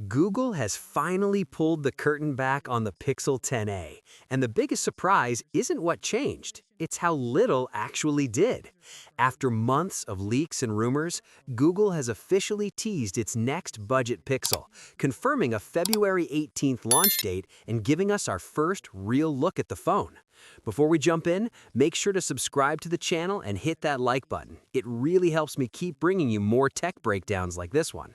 Google has finally pulled the curtain back on the Pixel 10a, and the biggest surprise isn't what changed, it's how little actually did. After months of leaks and rumors, Google has officially teased its next budget Pixel, confirming a February 18th launch date and giving us our first real look at the phone. Before we jump in, make sure to subscribe to the channel and hit that like button. It really helps me keep bringing you more tech breakdowns like this one.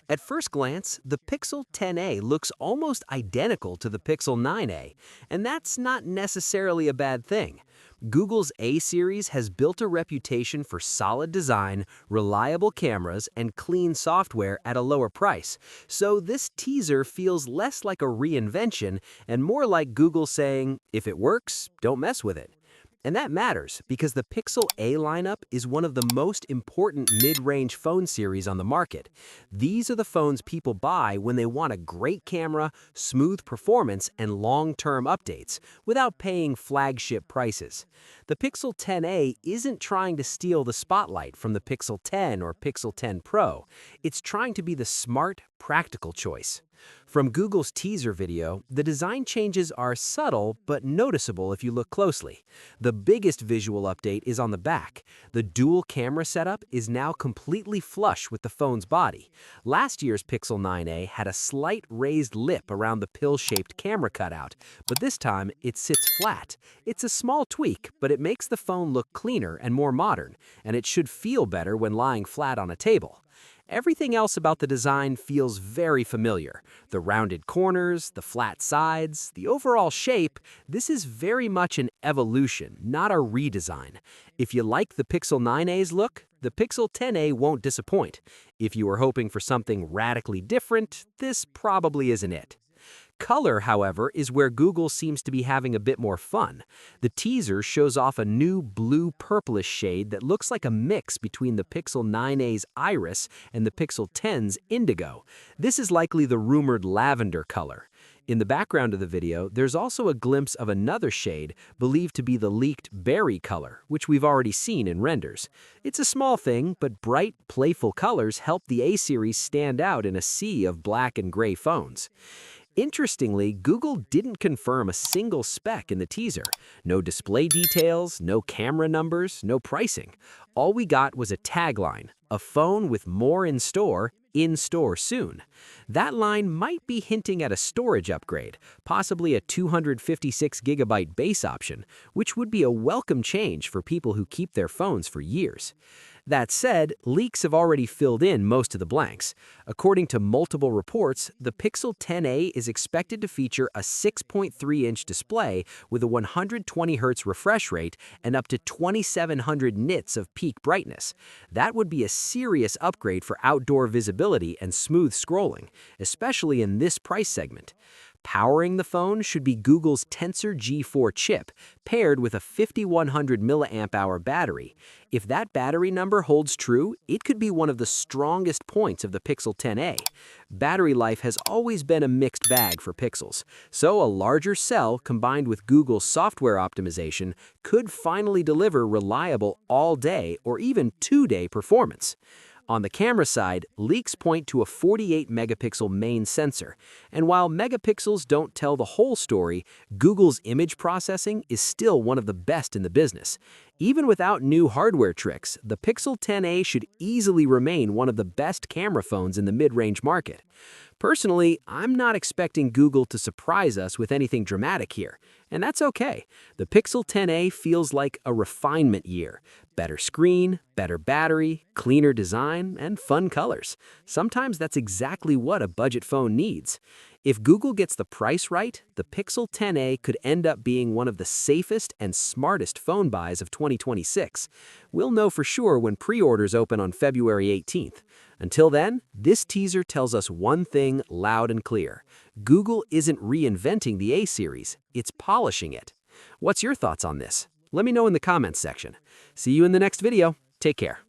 At first glance, the Pixel 10a looks almost identical to the Pixel 9a, and that's not necessarily a bad thing. Google's A series has built a reputation for solid design, reliable cameras, and clean software at a lower price, so this teaser feels less like a reinvention and more like Google saying, if it works, don't mess with it. And that matters because the Pixel A lineup is one of the most important mid-range phone series on the market. These are the phones people buy when they want a great camera, smooth performance, and long-term updates without paying flagship prices. The Pixel 10a isn't trying to steal the spotlight from the Pixel 10 or Pixel 10 Pro. It's trying to be the smart, practical choice. From Google's teaser video, the design changes are subtle but noticeable if you look closely. The biggest visual update is on the back. The dual camera setup is now completely flush with the phone's body. Last year's Pixel 9a had a slight raised lip around the pill-shaped camera cutout, but this time it sits flat. It's a small tweak, but it makes the phone look cleaner and more modern, and it should feel better when lying flat on a table. Everything else about the design feels very familiar. The rounded corners, the flat sides, the overall shape, this is very much an evolution, not a redesign. If you like the Pixel 9a's look, the Pixel 10a won't disappoint. If you were hoping for something radically different, this probably isn't it. Color, however, is where Google seems to be having a bit more fun. The teaser shows off a new blue-purplish shade that looks like a mix between the Pixel 9a's iris and the Pixel 10's indigo. This is likely the rumored lavender color. In the background of the video, there's also a glimpse of another shade believed to be the leaked berry color, which we've already seen in renders. It's a small thing, but bright, playful colors help the A series stand out in a sea of black and gray phones. Interestingly, Google didn't confirm a single spec in the teaser. No display details, no camera numbers, no pricing. All we got was a tagline, a phone with more in store soon. That line might be hinting at a storage upgrade, possibly a 256GB base option, which would be a welcome change for people who keep their phones for years. That said, leaks have already filled in most of the blanks. According to multiple reports, the Pixel 10a is expected to feature a 6.3-inch display with a 120Hz refresh rate and up to 2700 nits of peak brightness. That would be a serious upgrade for outdoor visibility and smooth scrolling, especially in this price segment. Powering the phone should be Google's Tensor G4 chip, paired with a 5100 mAh battery. If that battery number holds true, it could be one of the strongest points of the Pixel 10a. Battery life has always been a mixed bag for Pixels, so a larger cell combined with Google's software optimization could finally deliver reliable all-day or even two-day performance. On the camera side, leaks point to a 48-megapixel main sensor, and while megapixels don't tell the whole story, Google's image processing is still one of the best in the business. Even without new hardware tricks, the Pixel 10a should easily remain one of the best camera phones in the mid-range market. Personally, I'm not expecting Google to surprise us with anything dramatic here, and that's okay. The Pixel 10a feels like a refinement year. Better screen, better battery, cleaner design, and fun colors. Sometimes that's exactly what a budget phone needs. If Google gets the price right, the Pixel 10a could end up being one of the safest and smartest phone buys of 2026. We'll know for sure when pre-orders open on February 18th. Until then, this teaser tells us one thing loud and clear. Google isn't reinventing the A series, it's polishing it. What's your thoughts on this? Let me know in the comments section. See you in the next video. Take care.